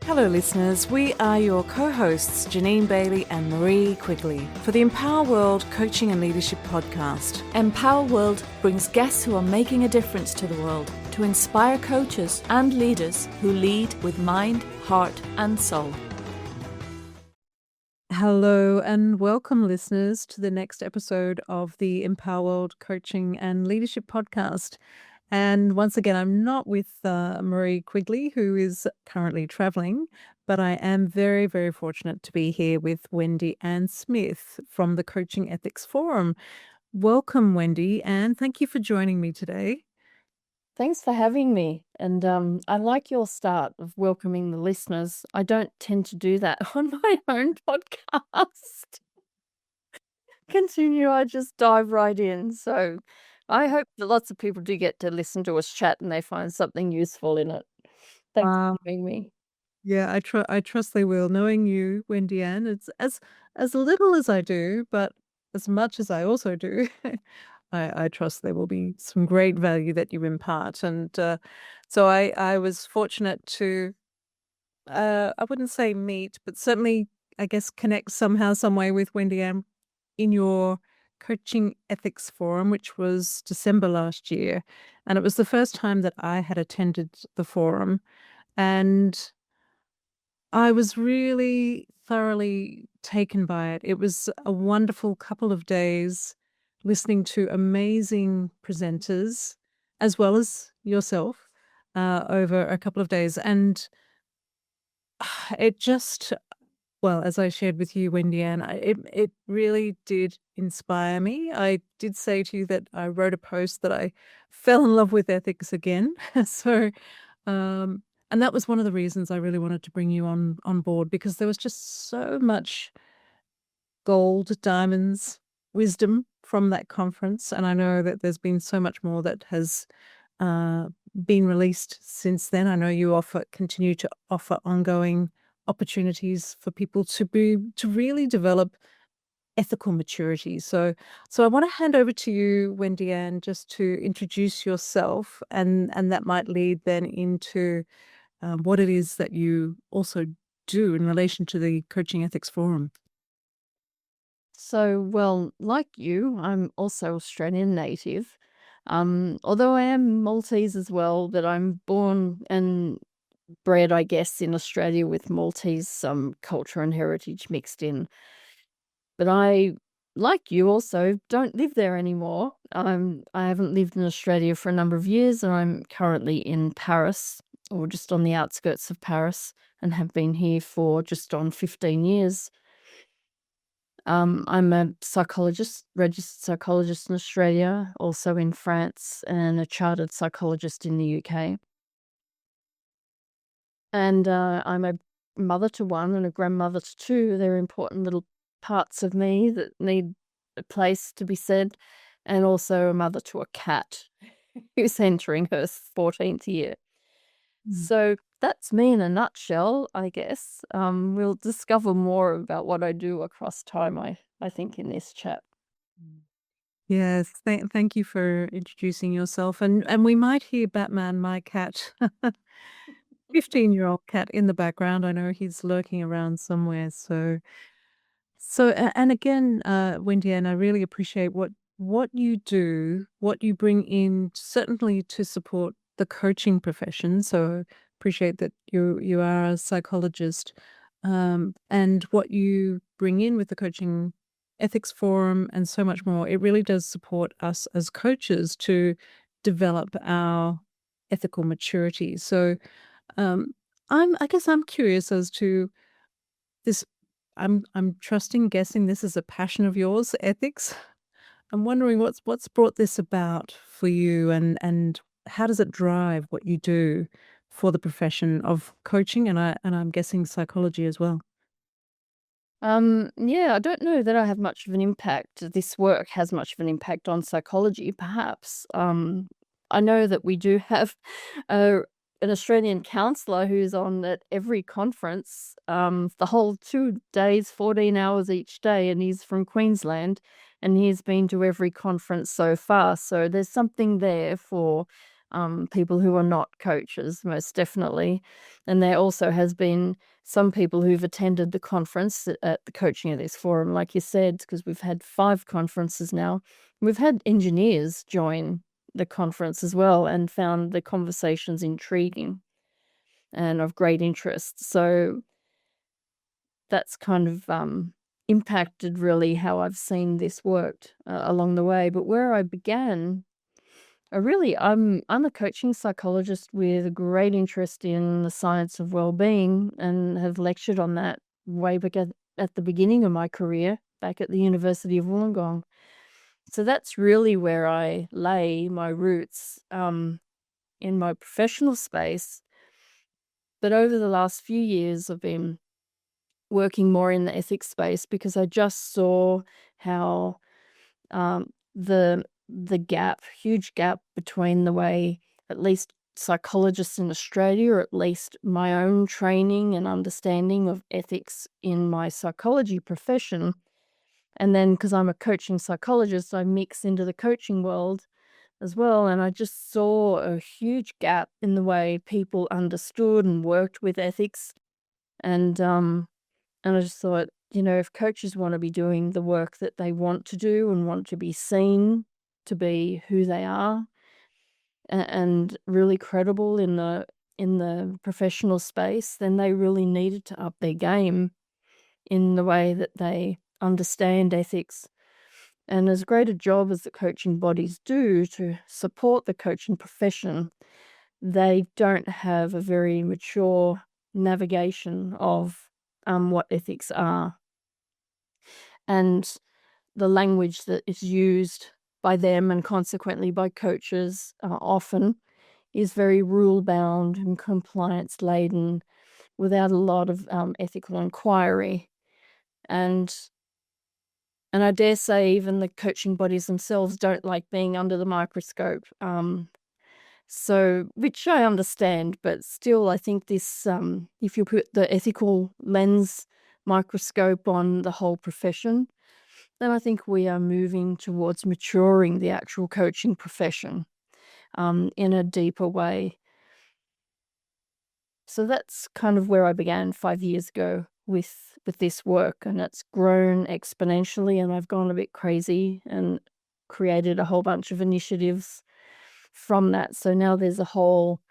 Hello, listeners. We are your co-hosts, Janine Bailey and Marie Quigley, for the Empower World Coaching and Leadership Podcast. Empower World brings guests who are making a difference to the world to inspire coaches and leaders who lead with mind, heart, and soul. Hello and welcome, listeners, to the next episode of the Empower World Coaching and Leadership Podcast. And once again, I'm not with Marie Quigley, who is currently traveling, but I am very, very fortunate to be here with Wendy-Ann Smith from the Coaching Ethics Forum. Welcome, Wendy, and thank you for joining me today. Thanks for having me. And I like your start of welcoming the listeners. I don't tend to do that on my own podcast. Continue, I just dive right in. So I hope that lots of people do get to listen to us chat and they find something useful in it. Thanks for having me. Yeah, I trust they will. Knowing you, Wendy-Ann, it's as little as I do, but as much as I also do. I trust there will be some great value that you impart. And so I was fortunate to, I wouldn't say meet, but certainly, I guess, connect somehow, some way with Wendy-Ann in your Coaching Ethics Forum, which was December last year. And it was the first time that I had attended the forum. And I was really thoroughly taken by it. It was a wonderful couple of days listening to amazing presenters, as well as yourself, over a couple of days. And it just, well, as I shared with you, Wendy-Ann, it really did inspire me. I did say to you that I wrote a post that I fell in love with ethics again. So, um, and that was one of the reasons I really wanted to bring you on board, because there was just so much gold, diamonds, wisdom from that conference. And I know that there's been so much more that has uh, been released since then. I know you continue to offer ongoing opportunities for people to really develop ethical maturity. So I want to hand over to you, Wendy-Ann, just to introduce yourself, and that might lead then into what it is that you also do in relation to the Coaching Ethics Forum. So, well, like you, I'm also Australian native. Although I am Maltese as well, but I'm born and bred, I guess, in Australia with Maltese culture and heritage mixed in. But I, like you, also don't live there anymore. I haven't lived in Australia for a number of years, and I'm currently in Paris, or just on the outskirts of Paris, and have been here for just on 15 years. I'm a psychologist, registered psychologist in Australia, also in France, and a chartered psychologist in the UK. And I'm a mother to one and a grandmother to two. They're important little parts of me that need a place to be said, and also a mother to a cat who's entering her 14th year. So that's me in a nutshell, I guess. We'll discover more about what I do across time, I think, in this chat. Yes, thank you for introducing yourself. And we might hear Batman, my cat, 15-year-old cat in the background. I know he's lurking around somewhere. And again, Wendy, and I really appreciate what you do, what you bring in, certainly to support the coaching profession. So appreciate that you are a psychologist, and what you bring in with the Coaching Ethics Forum and so much more. It really does support us as coaches to develop our ethical maturity. So um, I guess I'm curious as to this. I'm guessing this is a passion of yours, ethics. I'm wondering what's brought this about for you, and how does it drive what you do for the profession of coaching, and I'm guessing psychology as well. Yeah, I don't know that I have much of an impact. This work has much of an impact on psychology, perhaps. I know that we do have uh, an Australian counsellor who's on at every conference, the whole 2 days, 14 hours each day, and he's from Queensland, and he's been to every conference so far. So there's something there for people who are not coaches, most definitely. And there also has been some people who've attended the conference at the Coaching Ethics Forum, like you said, because we've had 5 conferences now. We've had engineers join the conference as well and found the conversations intriguing and of great interest. So that's kind of impacted really how I've seen this worked along the way. But where I began, I'm a coaching psychologist with a great interest in the science of well-being and have lectured on that way back at the beginning of my career, back at the University of Wollongong. So that's really where I lay my roots in my professional space. But over the last few years, I've been working more in the ethics space because I just saw how the huge gap between the way at least psychologists in Australia, or at least my own training and understanding of ethics in my psychology profession. And then because I'm a coaching psychologist, I mix into the coaching world as well. And I just saw a huge gap in the way people understood and worked with ethics. And I just thought, if coaches want to be doing the work that they want to do and want to be seen to be who they are and really credible in the professional space, then they really needed to up their game in the way that they understand ethics. And as great a job as the coaching bodies do to support the coaching profession, they don't have a very mature navigation of what ethics are. And the language that is used by them and consequently by coaches often is very rule-bound and compliance-laden without a lot of ethical inquiry. And I dare say even the coaching bodies themselves don't like being under the microscope. So, which I understand, but still I think this, if you put the ethical lens microscope on the whole profession, then I think we are moving towards maturing the actual coaching profession in a deeper way. So that's kind of where I began 5 years ago with this work, and it's grown exponentially, and I've gone a bit crazy and created a whole bunch of initiatives from that. So now there's a whole,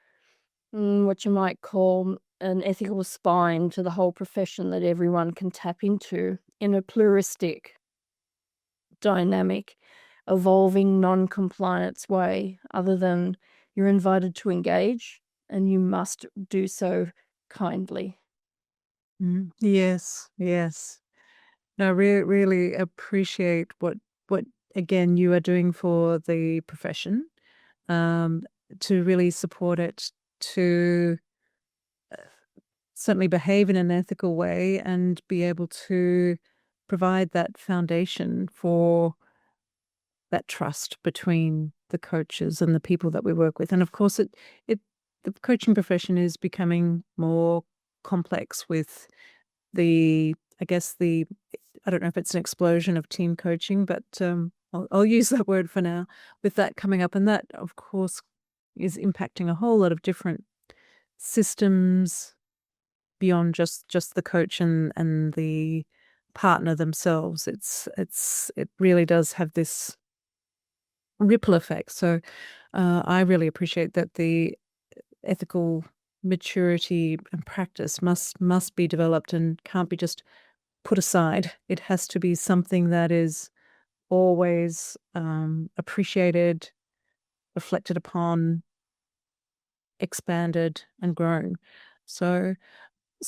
what you might call an ethical spine to the whole profession that everyone can tap into in a pluralistic, dynamic, evolving, non-compliance way, other than you're invited to engage and you must do so kindly. Yes, yes. No, really appreciate what again you are doing for the profession, to really support it, to certainly behave in an ethical way and be able to provide that foundation for that trust between the coaches and the people that we work with. And of course, the coaching profession is becoming more complex with I don't know if it's an explosion of team coaching, but I'll use that word for now, with that coming up. And that, of course, is impacting a whole lot of different systems beyond just the coach and the partner themselves. It really does have this ripple effect. So I really appreciate that the ethical maturity and practice must be developed and can't be just put aside. It has to be something that is always appreciated, reflected upon, expanded, and grown. So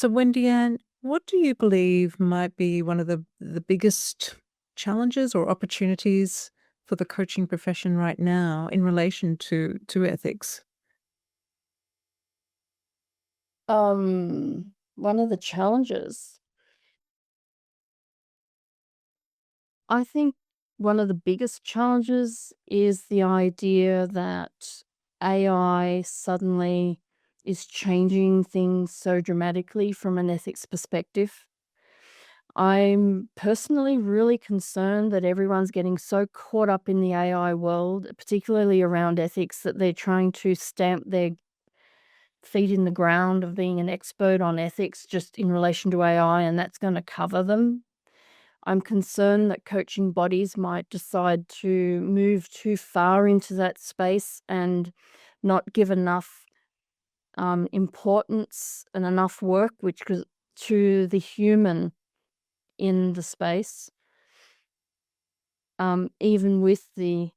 Wendy-Ann, what do you believe might be one of the biggest challenges or opportunities for the coaching profession right now in relation to ethics? One of the challenges, I think one of the biggest challenges is the idea that AI suddenly is changing things so dramatically from an ethics perspective. I'm personally really concerned that everyone's getting so caught up in the AI world, particularly around ethics, that they're trying to stamp their feet in the ground of being an expert on ethics just in relation to AI, and that's going to cover them. I'm concerned that coaching bodies might decide to move too far into that space and not give enough importance and enough work to the human in the space, even with the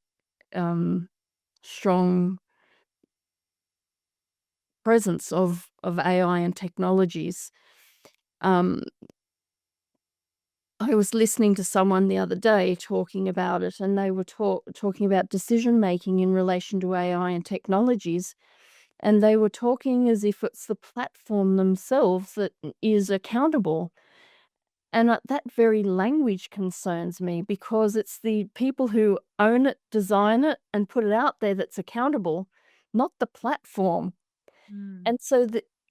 strong presence of AI and technologies. I was listening to someone the other day talking about it, and they were talking about decision making in relation to AI and technologies, and they were talking as if it's the platform themselves that is accountable. And that very language concerns me, because it's the people who own it, design it, and put it out there that's accountable, not the platform. Mm. And so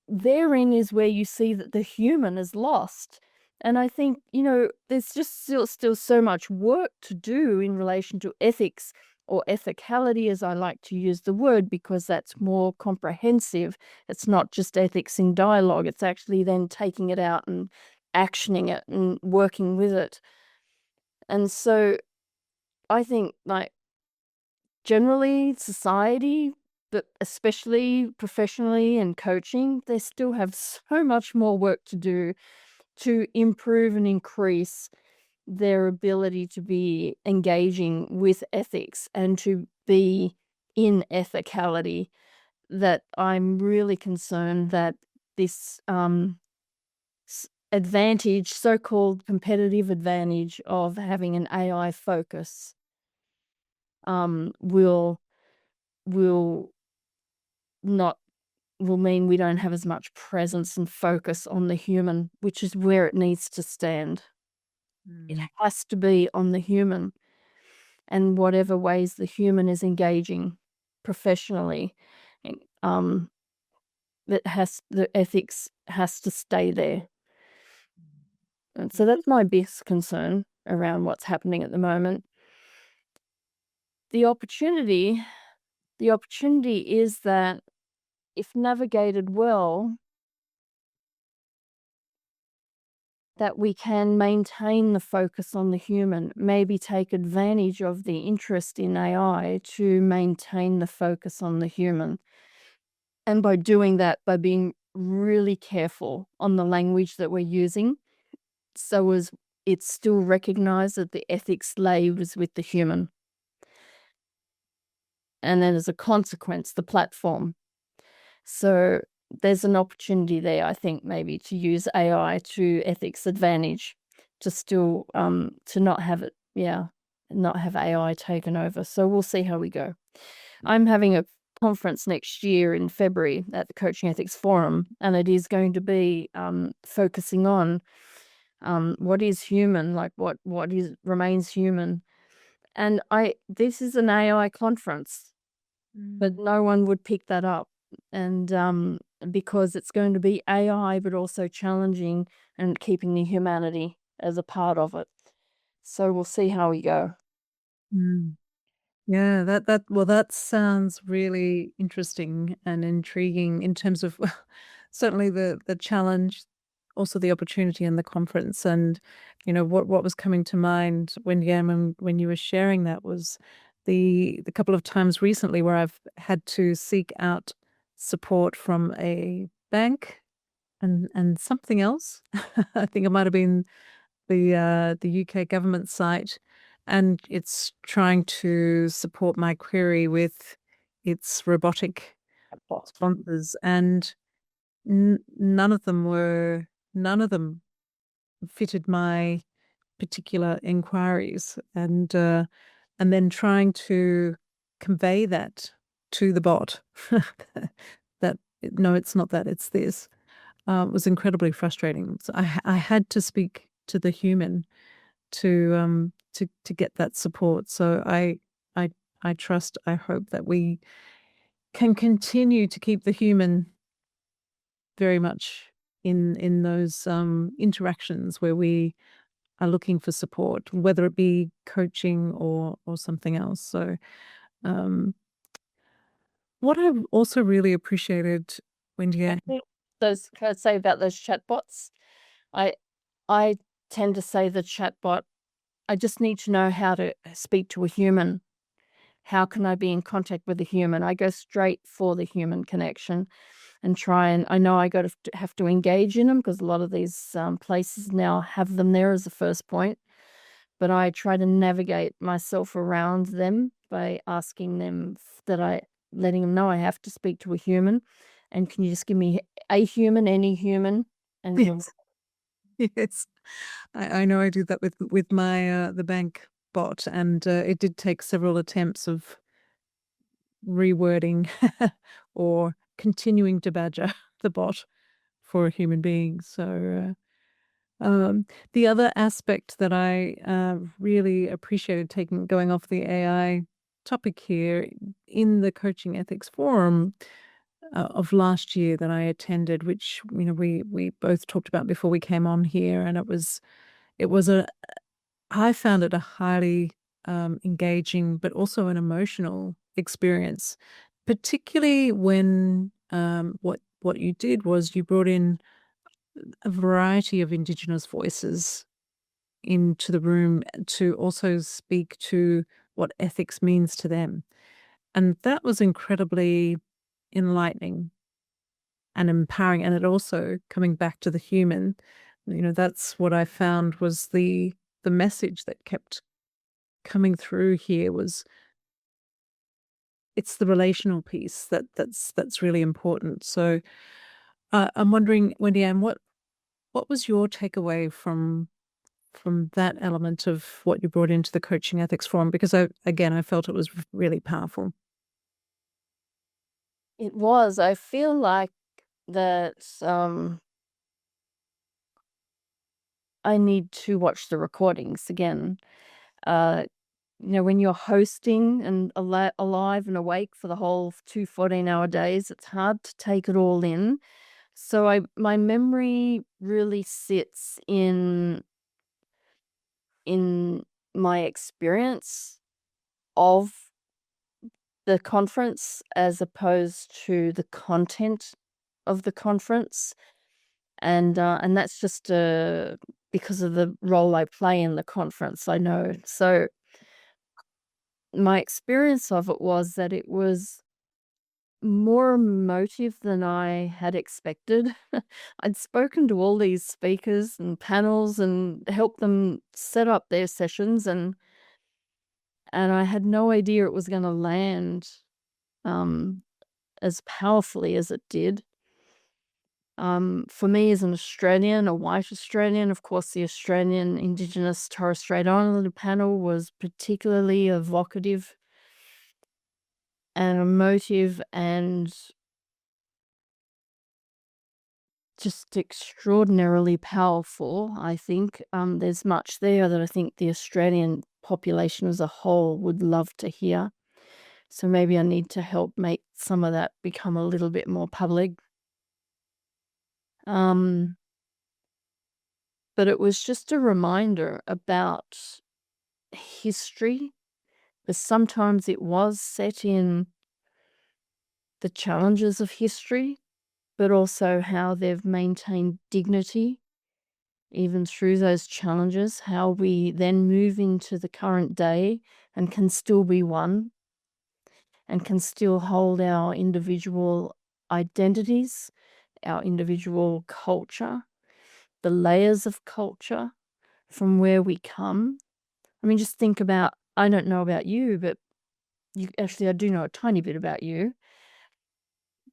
therein is where you see that the human is lost. And I think, there's just still so much work to do in relation to ethics, or ethicality, as I like to use the word, because that's more comprehensive. It's not just ethics in dialogue, it's actually then taking it out and actioning it and working with it. And so I think, like, generally society, but especially professionally and coaching, they still have so much more work to do to improve and increase their ability to be engaging with ethics and to be in ethicality, that I'm really concerned that this advantage, so-called competitive advantage of having an AI focus, will will not will mean we don't have as much presence and focus on the human, which is where it needs to stand. It Mm. has to be on the human, and whatever ways the human is engaging professionally, and, the ethics has to stay there. And so that's my biggest concern around what's happening at the moment. The opportunity the opportunity is that, if navigated well, that we can maintain the focus on the human, maybe take advantage of the interest in AI to maintain the focus on the human. And by doing that, by being really careful on the language that we're using, so as it's still recognized that the ethics lays with the human. And then as a consequence, the platform. So there's an opportunity there, I think, maybe to use AI to ethics advantage, to still to not have it, not have AI taken over. So we'll see how we go. I'm having a conference next year in February at the Coaching Ethics Forum, and it is going to be focusing on what is human, like what remains human. And this is an AI conference, but Mm. no one would pick that up. And because it's going to be AI, but also challenging and keeping the humanity as a part of it. So we'll see how we go. Mm. Yeah, that sounds really interesting and intriguing in terms of certainly the challenge, also the opportunity in the conference. And what was coming to mind, Wendy-Ann, when you were sharing that, was the couple of times recently where I've had to seek out support from a bank and something else. I think it might have been the UK government site, and it's trying to support my query with its robotic sponsors, and none of them fitted my particular inquiries, and then trying to convey that to the bot that no, it's not that, it's this, was incredibly frustrating. So I had to speak to the human to get that support. So I I hope that we can continue to keep the human very much in those interactions where we are looking for support, whether it be coaching or something else. So what I've also really appreciated, Wendy, I think those, can I say about those chatbots? I tend to say the chatbot, I just need to know how to speak to a human. How can I be in contact with a human? I go straight for the human connection and try, and I know I got to have to engage in them because a lot of these places now have them there as a first point. But I try to navigate myself around them by asking them letting them know I have to speak to a human, and can you just give me a human, any human, and yes, yes, I know I do that with my the bank bot, and it did take several attempts of rewording or continuing to badger the bot for a human being. So the other aspect that I really appreciated going off the AI topic here in the Coaching Ethics Forum of last year that I attended, which we both talked about before we came on here, and it was I found it a highly engaging but also an emotional experience, particularly when what you did was you brought in a variety of Indigenous voices into the room to also speak to what ethics means to them. And that was incredibly enlightening and empowering. And it also, coming back to the human, that's what I found was the message that kept coming through here was it's the relational piece that's really important. So I'm wondering, Wendy-Ann, what was your takeaway from that element of what you brought into the Coaching Ethics Forum? Because I felt it was really powerful. it was. I feel like that I need to watch the recordings again. When you're hosting and alive and awake for the whole 2 14-hour days, it's hard to take it all in. So my memory really sits in my experience of the conference as opposed to the content of the conference. And that's just because of the role I play in the conference, I know. So my experience of it was that it was more emotive than I had expected. I'd spoken to all these speakers and panels and helped them set up their sessions, and I had no idea it was going to land um, as powerfully as it did. For me as an Australian, a white Australian, of course, the Australian Indigenous Torres Strait Islander panel was particularly evocative and emotive and just extraordinarily powerful, I think. There's much there that I think the Australian population as a whole would love to hear. So maybe I need to help make some of that become a little bit more public. But it was just a reminder about history, but sometimes it was set in the challenges of history, but also how they've maintained dignity even through those challenges, how we then move into the current day and can still be one and can still hold our individual identities, our individual culture, the layers of culture from where we come. I mean, just think about, I don't know about you, but I do know a tiny bit about you,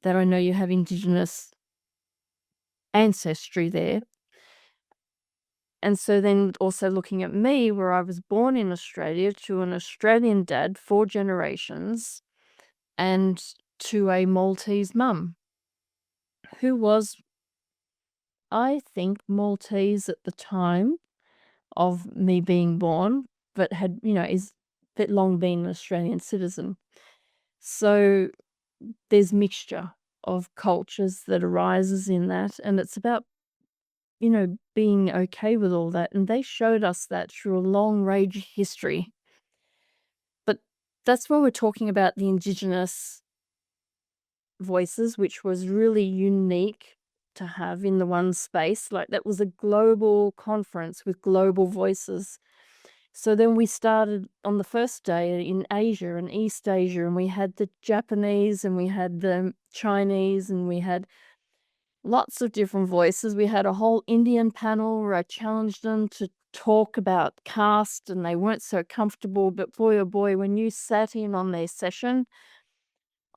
that I know you have Indigenous ancestry there. And so then also looking at me, where I was born in Australia to an Australian dad, 4 generations, and to a Maltese mum, who was, I think, Maltese at the time of me being born, but is but long been an Australian citizen. So there's mixture of cultures that arises in that, and it's about being okay with all that, and they showed us that through a long range history. But that's why we're talking about the Indigenous voices, which was really unique to have in the one space. Like, that was a global conference with global voices. So then we started on the first day in Asia and East Asia, and we had the Japanese and we had the Chinese and we had lots of different voices. We had a whole Indian panel where I challenged them to talk about caste, and they weren't so comfortable. But boy, oh boy, when you sat in on their session,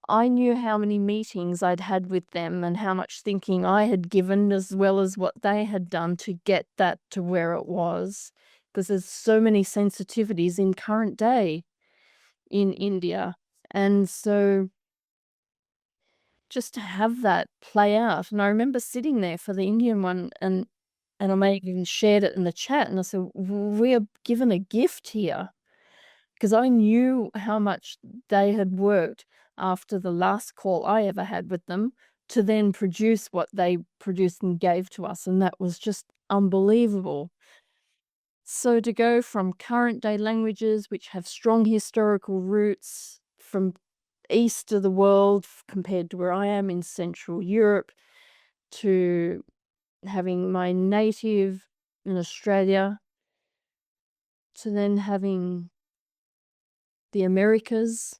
I knew how many meetings I'd had with them and how much thinking I had given, as well as what they had done to get that to where it was. Because there's so many sensitivities in current day in India. And so just to have that play out. And I remember sitting there for the Indian one, and I may have even shared it in the chat, and I said, "We are given a gift here." Because I knew how much they had worked after the last call I ever had with them to then produce what they produced and gave to us, and that was just unbelievable. So to go from current day languages, which have strong historical roots from east of the world compared to where I am in Central Europe, to having my native in Australia, to then having the Americas,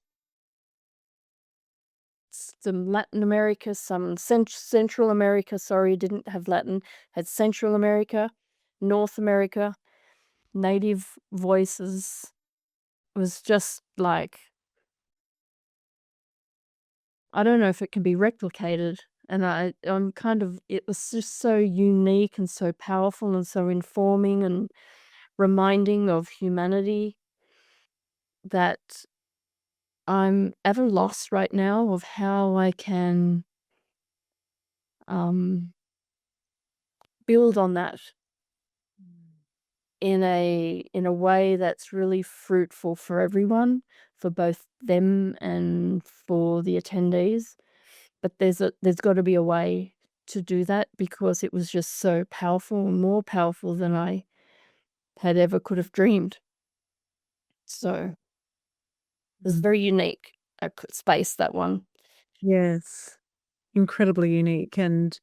some Latin America, some Central America, sorry, didn't have Latin, had Central America, North America, native voices. It was just like, I don't know if it can be replicated. And I'm kind of, it was just so unique and so powerful and so informing and reminding of humanity that I'm at a loss right now of how I can um, build on that in a way that's really fruitful for everyone, for both them and for the attendees. But there's got to be a way to do that, because it was just so powerful, and more powerful than I had ever could have dreamed. So it was very unique space, that one. Yes, incredibly unique and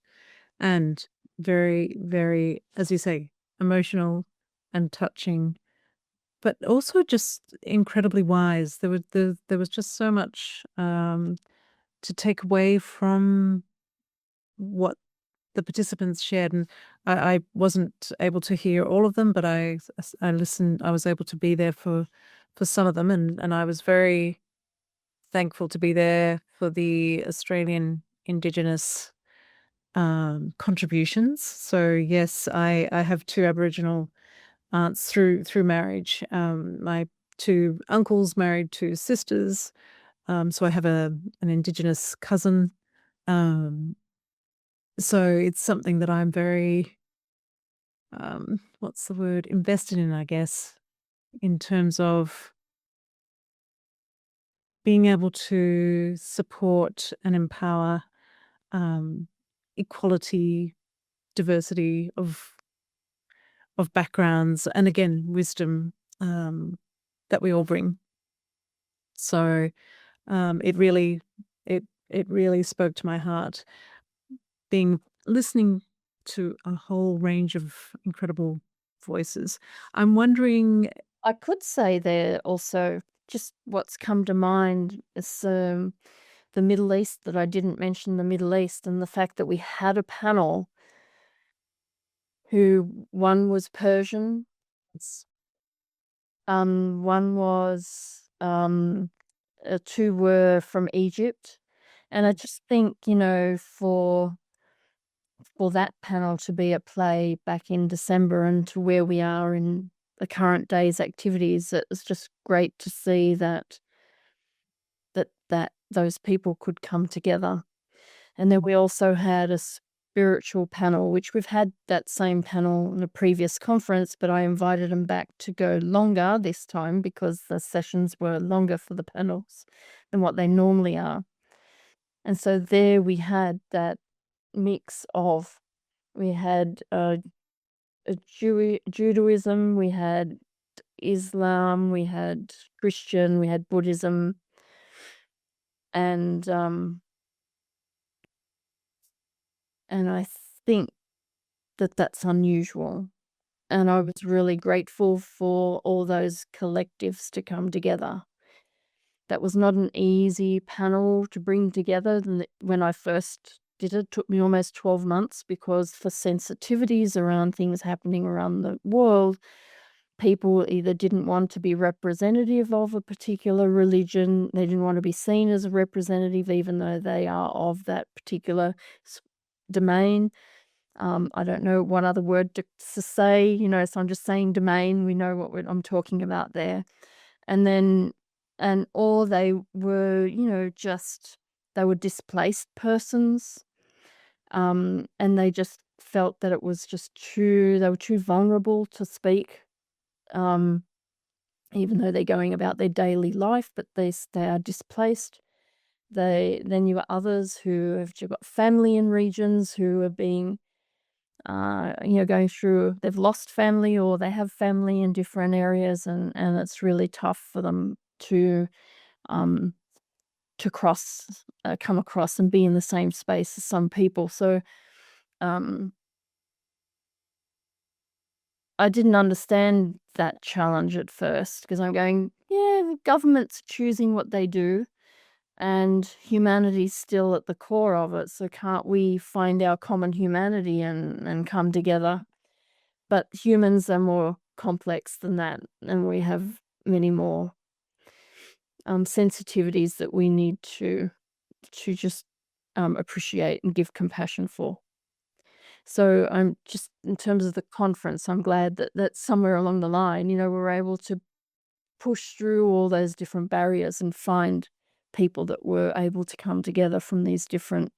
very, very, as you say, emotional and touching, but also just incredibly wise. There was just so much to take away from what the participants shared, and I wasn't able to hear all of them, but I listened. I was able to be there for some of them, and I was very thankful to be there for the Australian Indigenous contributions. So yes, I have two Aboriginal aunts through marriage. My two uncles married two sisters. So I have an Indigenous cousin. So it's something that I'm very what's the word, invested in, I guess, in terms of being able to support and empower equality, diversity of backgrounds, and again, wisdom that we all bring. So it really it really spoke to my heart, listening to a whole range of incredible voices. I'm wondering. I could say there also, just what's come to mind is the Middle East, that I didn't mention the Middle East, and the fact that we had a panel who, one was Persian, one was, two were from Egypt. And I just think, for that panel to be at play back in December and to where we are in the current day's activities, it was just great to see that those people could come together. And then we also had a spiritual panel, which we've had that same panel in a previous conference, but I invited them back to go longer this time because the sessions were longer for the panels than what they normally are. And so there we had that mix of we had Judaism, we had Islam, we had Christian, we had Buddhism, and I think that that's unusual. And I was really grateful for all those collectives to come together. That was not an easy panel to bring together. When I first did it, took me almost 12 months because for sensitivities around things happening around the world, people either didn't want to be representative of a particular religion, they didn't want to be seen as a representative, even though they are of that particular domain. I don't know what other word to say, so I'm just saying domain. We know what I'm talking about there. And then, or they were, just, they were displaced persons. And they just felt that it was just they were too vulnerable to speak. Even though they're going about their daily life, but they are displaced. Then you have others who have got family in regions who are being, going through, they've lost family or they have family in different areas, and it's really tough for them to um, come across and be in the same space as some people. So um, I didn't understand that challenge at first because I'm going, yeah, the government's choosing what they do and humanity's still at the core of it. So can't we find our common humanity and come together? But humans are more complex than that, and we have many more sensitivities that we need to just appreciate and give compassion for. So I'm just, in terms of the conference, I'm glad that somewhere along the line, we're able to push through all those different barriers and find people that were able to come together from these different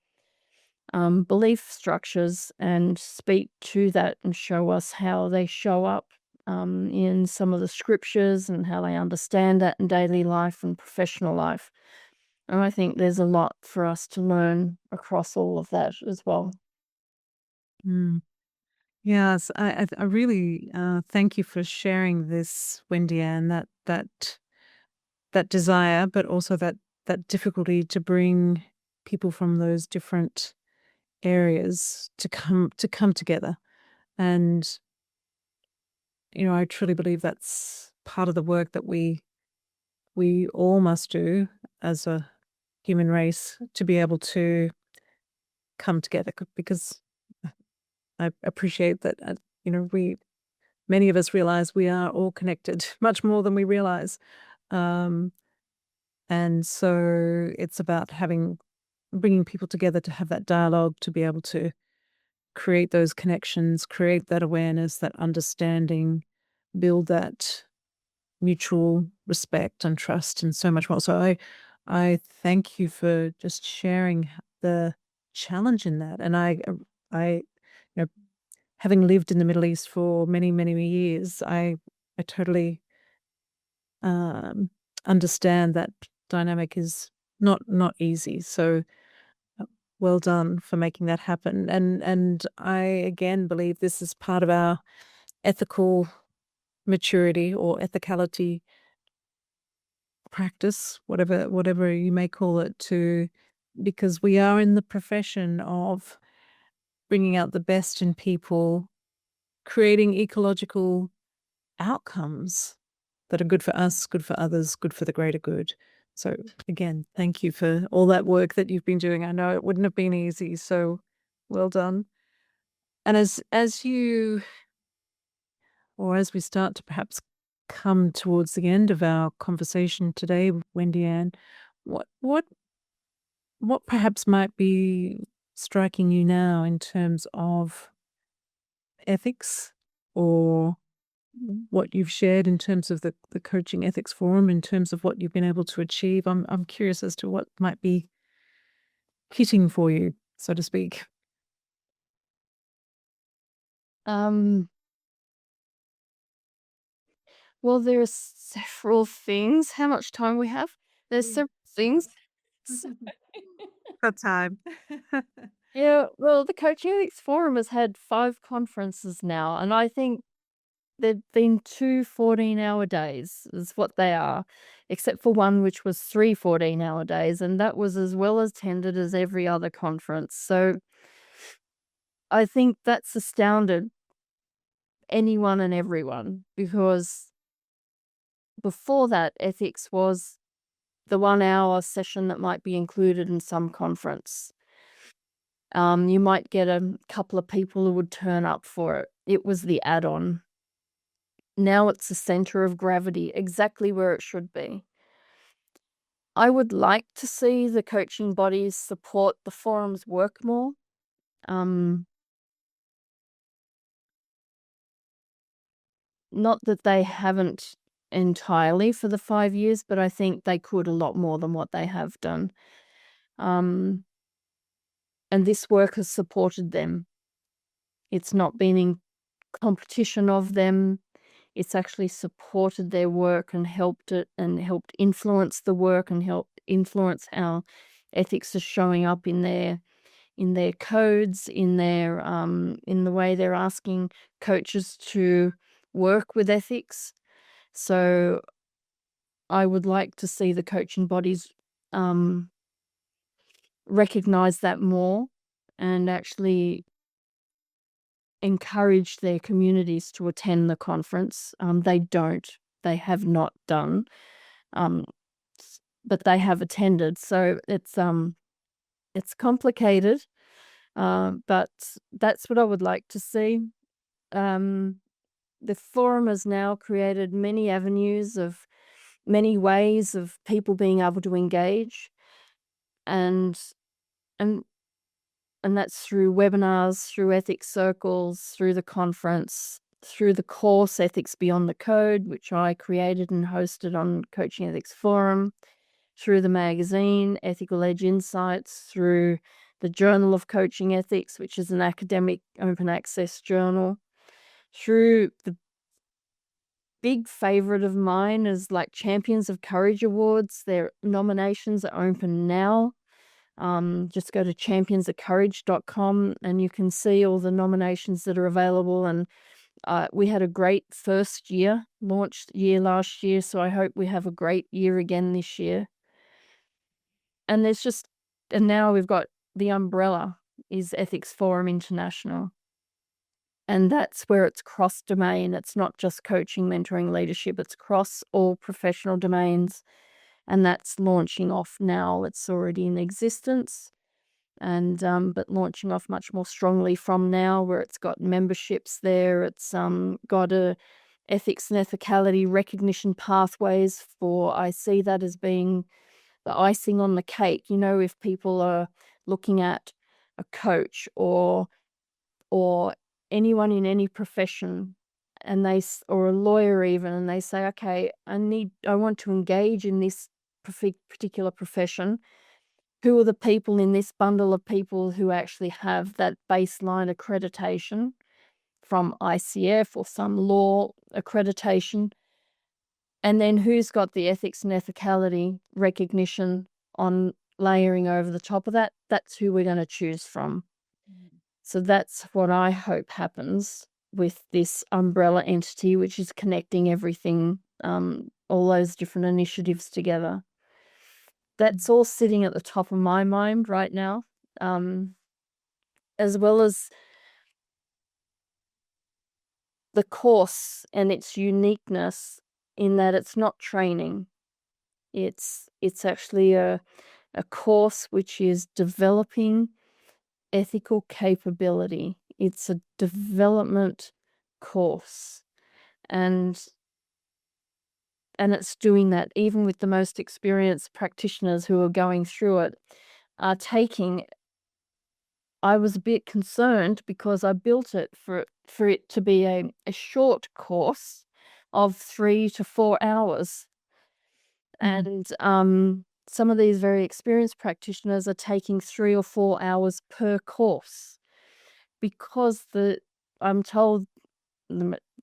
belief structures and speak to that and show us how they show up in some of the scriptures and how they understand that in daily life and professional life. And I think there's a lot for us to learn across all of that as well. Mm. Yes, I really thank you for sharing this, Wendy-Ann, that desire, but also that difficulty to bring people from those different areas to come together. And I truly believe that's part of the work that we all must do as a human race to be able to come together, because I appreciate that many of us realize we are all connected much more than we realize. And so it's about bringing people together to have that dialogue, to be able to create those connections, create that awareness, that understanding, build that mutual respect and trust, and so much more. So I thank you for just sharing the challenge in that. And I, having lived in the Middle East for many, many years, I totally understand that dynamic is not easy. So well done for making that happen. And I again believe this is part of our ethical maturity or ethicality practice, whatever you may call it, because we are in the profession of bringing out the best in people, creating ecological outcomes that are good for us, good for others, good for the greater good. So again, thank you for all that work that you've been doing. I know it wouldn't have been easy, so well done. And as we start to perhaps come towards the end of our conversation today, Wendy-Ann, what perhaps might be striking you now in terms of ethics, or what you've shared in terms of the Coaching Ethics Forum, in terms of what you've been able to achieve? I'm curious as to what might be hitting for you, so to speak. Well, there's several things. How much time we have? There's several things. Got time. Yeah, well, the Coaching Ethics Forum has had 5 conferences now, and I think there've been 2 14-hour days is what they are, except for one which was 3 14-hour days, and that was as well attended as every other conference. So I think that's astounded anyone and everyone, because before that, ethics was the 1-hour session that might be included in some conference. You might get a couple of people who would turn up for it. It was the add-on. Now it's the center of gravity, exactly where it should be. I would like to see the coaching bodies support the forum's work more. Not that they haven't entirely for the 5 years, but I think they could a lot more than what they have done. And this work has supported them. It's not been in competition of them. It's actually supported their work and helped it, and helped influence the work, and helped influence how ethics is showing up in their codes, in the way they're asking coaches to work with ethics. So I would like to see the coaching bodies recognize that more, and actually encourage their communities to attend the conference. They don't. They have not done. But they have attended. So it's complicated. But that's what I would like to see. The forum has now created many avenues of many ways of people being able to engage, and and and that's through webinars, through ethics circles, through the conference, through the course Ethics Beyond the Code, which I created and hosted on Coaching Ethics Forum, through the magazine Ethical Edge Insights, through the Journal of Coaching Ethics, which is an academic open access journal, through the big favorite of mine is like Champions of Courage Awards. Their nominations are open now. Just go to championsofcourage.com and you can see all the nominations that are available. And we had a great first year, launched year last year, so I hope we have a great year again this year. And now we've got the umbrella is Ethics Forum International. And that's where it's cross-domain. It's not just coaching, mentoring, leadership. It's across all professional domains. And that's launching off now. It's already in existence, and but launching off much more strongly from now, where it's got memberships there. It's got a ethics and ethicality recognition pathways for. I see that as being the icing on the cake. You know, if people are looking at a coach or anyone in any profession, and or a lawyer even, and they say, okay, I want to engage in this particular profession. Who are the people in this bundle of people who actually have that baseline accreditation from ICF or some law accreditation? And then who's got the ethics and ethicality recognition on layering over the top of that? That's who we're going to choose from. So that's what I hope happens with this umbrella entity, which is connecting everything, all those different initiatives together. That's all sitting at the top of my mind right now, as well as the course and its uniqueness in that it's not training. It's actually a course which is developing ethical capability. It's a development course, and it's doing that even with the most experienced practitioners who are going through it are taking. I was a bit concerned because I built it for it to be a short course of 3 to 4 hours. And some of these very experienced practitioners are taking 3 or 4 hours per course, because I'm told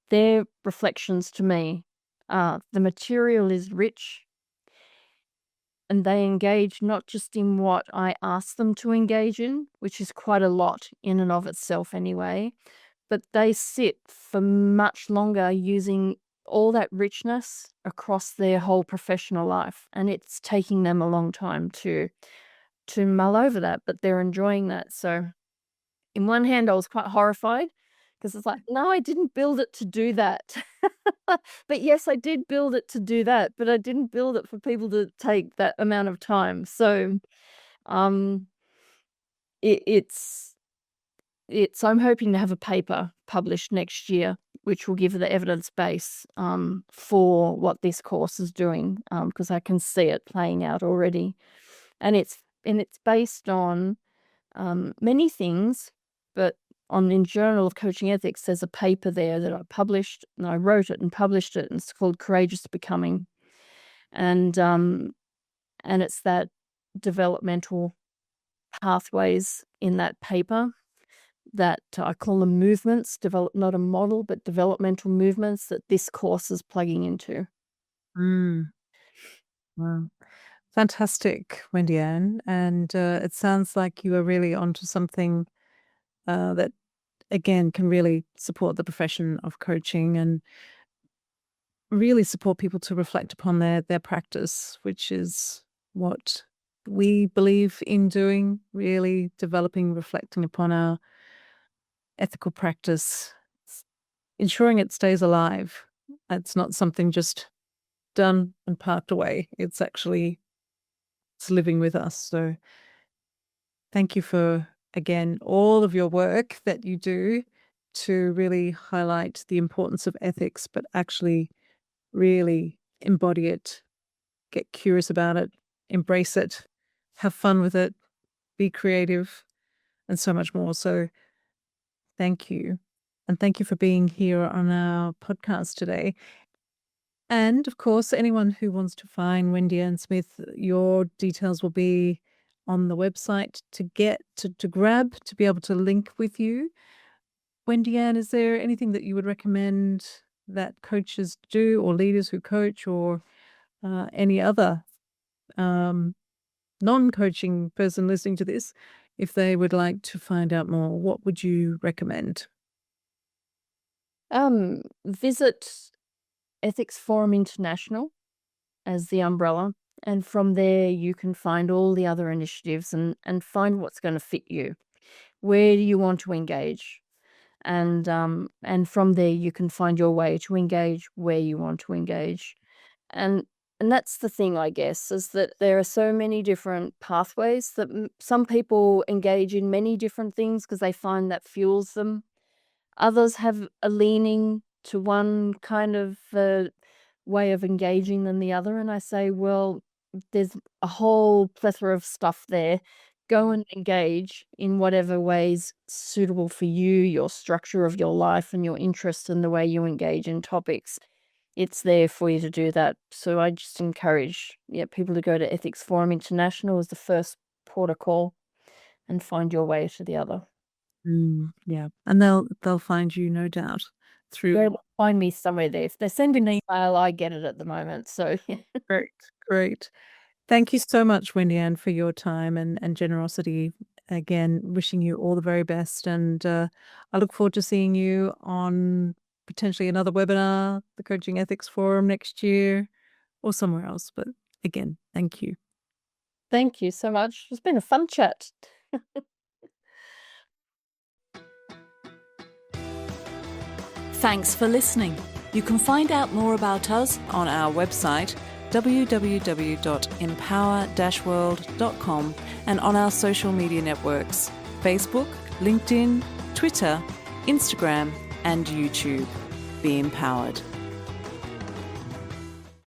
their reflections to me are the material is rich, and they engage not just in what I ask them to engage in, which is quite a lot in and of itself anyway, but they sit for much longer using all that richness across their whole professional life, and it's taking them a long time to mull over that, but they're enjoying that. So in one hand, I was quite horrified because it's like, no, I didn't build it to do that. But yes, I did build it to do that, but I didn't build it for people to take that amount of time. So um, it's I'm hoping to have a paper published next year, which will give the evidence base for what this course is doing, because I can see it playing out already, and it's based on many things, but in Journal of Coaching Ethics, there's a paper there that I published, and I wrote it and published it, and it's called Courageous Becoming, and it's that developmental pathways in that paper that I call them movements, not a model, but developmental movements that this course is plugging into. Wow. Fantastic, Wendy-Ann. And it sounds like you are really onto something that, again, can really support the profession of coaching and really support people to reflect upon their practice, which is what we believe in doing, really developing, reflecting upon our ethical practice, ensuring it stays alive. It's not something just done and parked away. It's living with us. So thank you for, again, all of your work that you do to really highlight the importance of ethics, but actually really embody it, get curious about it, embrace it, have fun with it, be creative, and so much more. So thank you. And thank you for being here on our podcast today. And of course, anyone who wants to find Wendy-Ann Smith, your details will be on the website to grab, to be able to link with you. Wendy-Ann, is there anything that you would recommend that coaches do, or leaders who coach, or any other non-coaching person listening to this, if they would like to find out more, what would you recommend? Visit Ethics Forum International as the umbrella, and from there you can find all the other initiatives and find what's going to fit you. Where do you want to engage? And from there you can find your way to engage where you want to engage. And that's the thing, I guess, is that there are so many different pathways that some people engage in many different things because they find that fuels them. Others have a leaning to one kind of way of engaging than the other. And I say, well, there's a whole plethora of stuff there. Go and engage in whatever ways suitable for you, your structure of your life and your interest in the way you engage in topics. It's there for you to do that. So I just encourage people to go to Ethics Forum International as the first port of call and find your way to the other. Yeah, and they'll find you, no doubt, through. They'll find me somewhere there. If they send an email, I get it at the moment. So Great. Thank you so much, Wendy-Ann, for your time and generosity. Again, wishing you all the very best, and I look forward to seeing you on potentially another webinar, the Coaching Ethics Forum next year, or somewhere else. But again, thank you. Thank you so much. It's been a fun chat. Thanks for listening. You can find out more about us on our website www.empower-world.com and on our social media networks Facebook, LinkedIn, Twitter, Instagram and YouTube. Be empowered.